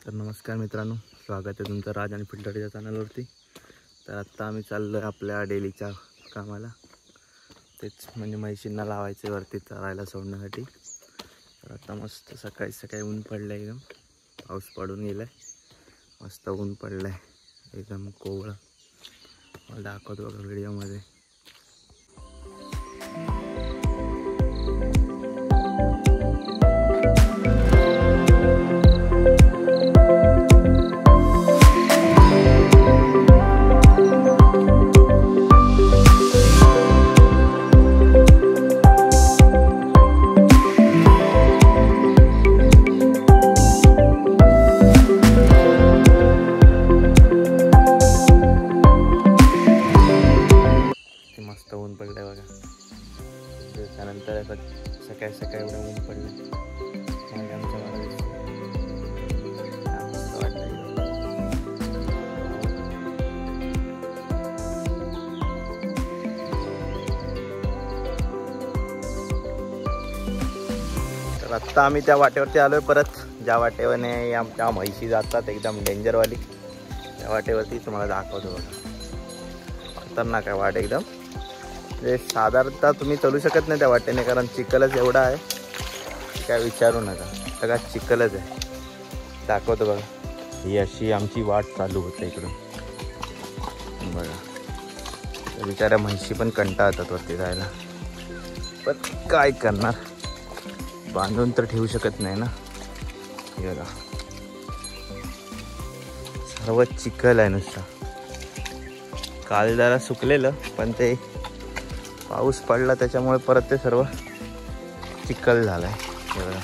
तर नमस्कार मित्रांनो, स्वागत आहे तुमचं राज आणि फिल्टरच्या चॅनलवरती। तर आत्ता आम्ही चाललो आहे आपल्या डेलीच्या कामाला, तेच म्हणजे म्हैशींना लावायचे वरती चरायला सोडण्यासाठी। तर आता मस्त सकाळी सकाळी ऊन पडलं आहे, एकदम पाऊस पडून गेला आहे, मस्त ऊन पडलं आहे एकदम कोवळं। मला दाखवतो बघा व्हिडिओमध्ये। मस्त ऊन पडलंय बघा, त्यानंतर सकाळी सकाळी एवढं ऊन पडलं मग आमच्या मला मस्त वाटतं। तर आत्ता आम्ही त्या वाटेवरती आलोय परत, ज्या वाटेवरने आमच्या म्हैशी जातात एकदम डेंजरवाली, त्या वाटेवरती तुम्हाला दाखवतो बघा। खतरनाक आहे वाट एकदम, म्हणजे साधारणतः तुम्ही चलू शकत नाही त्या वाटेने, कारण चिखलच एवढा आहे काय विचारू नका, सगळा चिखलच आहे। दाखवतो बघा, ही अशी आमची वाट चालू होते इकडून बघा। तर बिचाऱ्या म्हैशी पण कंटाळतात वरती जायला, पण काय करणार, बांधून तर ठेवू शकत नाही ना। हे बघा सर्व चिखल आहे नुसता, काल जरा सुकलेलं पण ते पाऊस पडला त्याच्यामुळे परत ते सर्व चिखल झालाय। हे बघा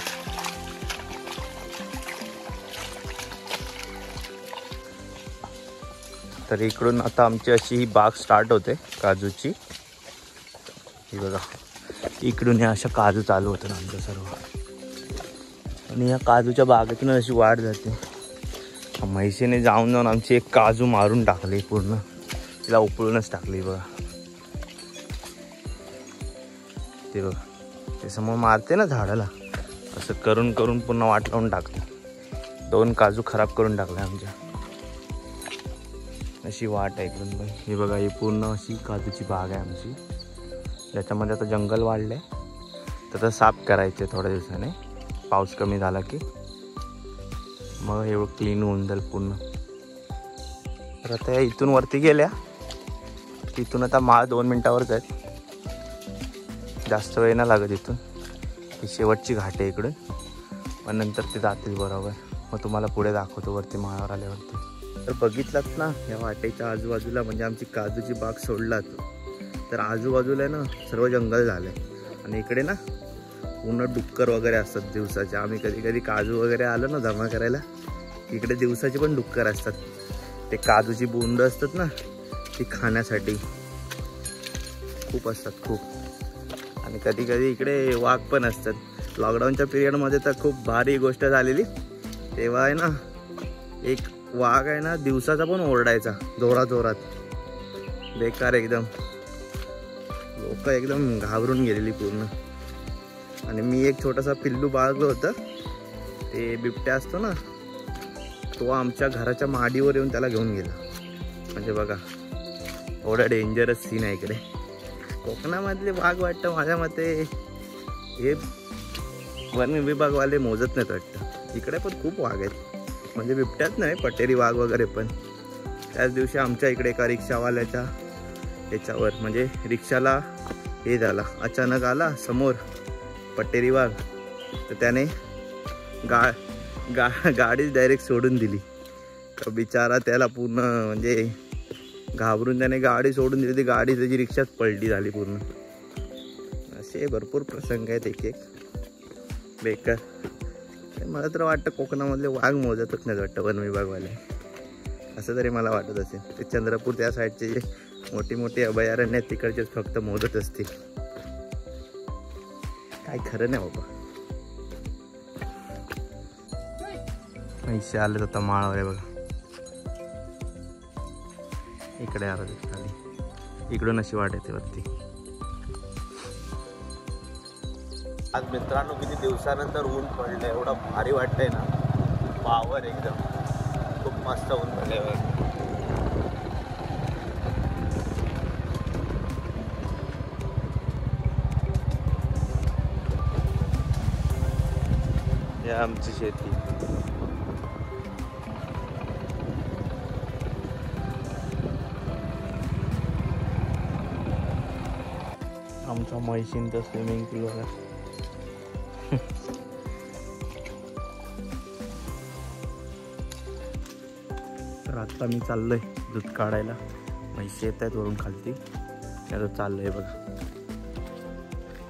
तर इकडून आता आमची अशी ही बाग स्टार्ट होते काजूची। ही बघा इकडून या अशा काजू चालू होतं आमचं सर्व, आणि या काजूच्या बागेतून अशी वाढ जाते। म्हैशीने जाऊन जाऊन आमची एक काजू मारून टाकली पूर्ण, तिला उपळूनच टाकली बघा। ते बघा ते समोर मारते ना झाडाला, असं करून करून पूर्ण वाट लावून टाकते। 2 काजू खराब करून टाकले आमच्या, अशी वाट आहे इकडून पण। हे बघा ही पूर्ण अशी काजूची बाग आहे आमची, ज्याच्यामध्ये आता जंगल वाढले, तर ते साफ करायचे थोड्या दिवसाने, पाऊस कमी झाला की मग एवढं क्लीन होऊन जाईल पूर्ण। तर आता या इथून वरती गेल्या, तिथून आता माळ 2 मिनिटावरच आहेत, जास्त वेळ नाही लागत इथून। ही शेवटची घाट आहे इकडून, पण नंतर ते जातील बरोबर, मग तुम्हाला पुढे दाखवतो वरती माळावर आल्यावरती। तर बघितलात ना या वाटेच्या आजूबाजूला, म्हणजे आमची काजूची बाग सोडलात तर आजूबाजूला ना सर्व जंगल झालं आहे, आणि इकडे ना पूर्ण डुक्कर वगैरे असतात दिवसाचे। आम्ही कधी कधी काजू वगैरे आलो ना जमा करायला, इकडे दिवसाचे पण डुक्कर असतात, ते काजूची बोंड असतात ना ती खाण्यासाठी खूप असतात खूप। आणि कधी कधी इकडे वाघ पण असतात। लॉकडाऊनच्या पिरियडमध्ये तर खूप भारी गोष्ट झालेली, तेव्हा आहे ना एक वाघ आहे ना दिवसाचा पण ओरडायचा जोरात जोरात, बेकार एकदम, लोक एकदम घाबरून गेलेली पूर्ण। आणि मी एक छोटासा पिल्लू बाळगलं होतं, ते बिबट्या असतो ना तो आमच्या घराच्या माडीवर येऊन त्याला घेऊन गेला। म्हणजे बघा एवढा डेंजरस सीन आहे इकडे। कोकणामधले वाघ वाटतं माझ्या मते हे वन विभागवाले मोजत नाहीत वाटतं, इकडे पण खूप वाघ आहेत, म्हणजे बिबट्याच नाही पटेरी वाघ वगैरे पण। त्याच दिवशी आमच्या इकडे एका रिक्षावाल्याच्या याच्यावर, म्हणजे रिक्षाला हे झाला, अचानक आला समोर पटेरी वाघ, तर त्याने गाडी डायरेक्ट सोडून दिली। तर बिचारा त्याला पूर्ण म्हणजे घाबरून त्याने गाडी सोडून दिली, ती गाडी त्याची रिक्षाच पलटी झाली पूर्ण। असे भरपूर प्रसंग आहेत एक एक बेकार। मला तर वाटतं कोकणामधले वाघ मोजतच नाही वाटतं वन विभागवाले, असं तरी मला वाटत असेल। ते चंद्रपूर त्या साईडचे जे मोठी मोठी अभयारण्य आहेत तिकडचेच फक्त मोजत असतील, काय खरं नाही बाबा। म्हैशी आले आता माळावर आहे बघा, इकडे आलं खाली, इकडून अशी वाट येते वरती। आज मित्रांनो किती दिवसानंतर ऊन पडलं, एवढं भारी वाटतंय ना, पावर एकदम खूप मस्त ऊन पडल्यावर. हे आमची शेती. आमचा म्हैशींचा स्विमिंग पूल बघा. तर आता मी चाललोय दूध काढायला. म्हैशी येत आहेत वरून खालती. आता चाललोय बघा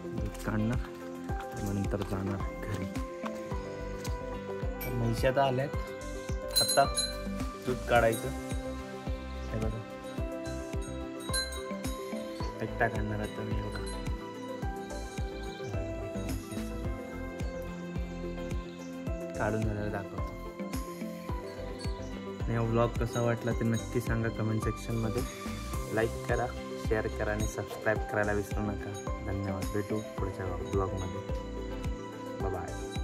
दूध काढणार, नंतर जाणार घरी. तर म्हैशी आता आल्यात, आता दूध काढायचं. हे बघा एकटा काढणार आता मी. बघा काढून झाल्यावर दाखवतो. आणि हा व्लॉग कसा वाटला ते नक्की सांगा कमेंट सेक्शनमध्ये. लाईक करा, शेअर करा आणि सबस्क्राईब करायला विसरू नका. धन्यवाद. भेटू पुढच्या व्लॉगमध्ये. बाय.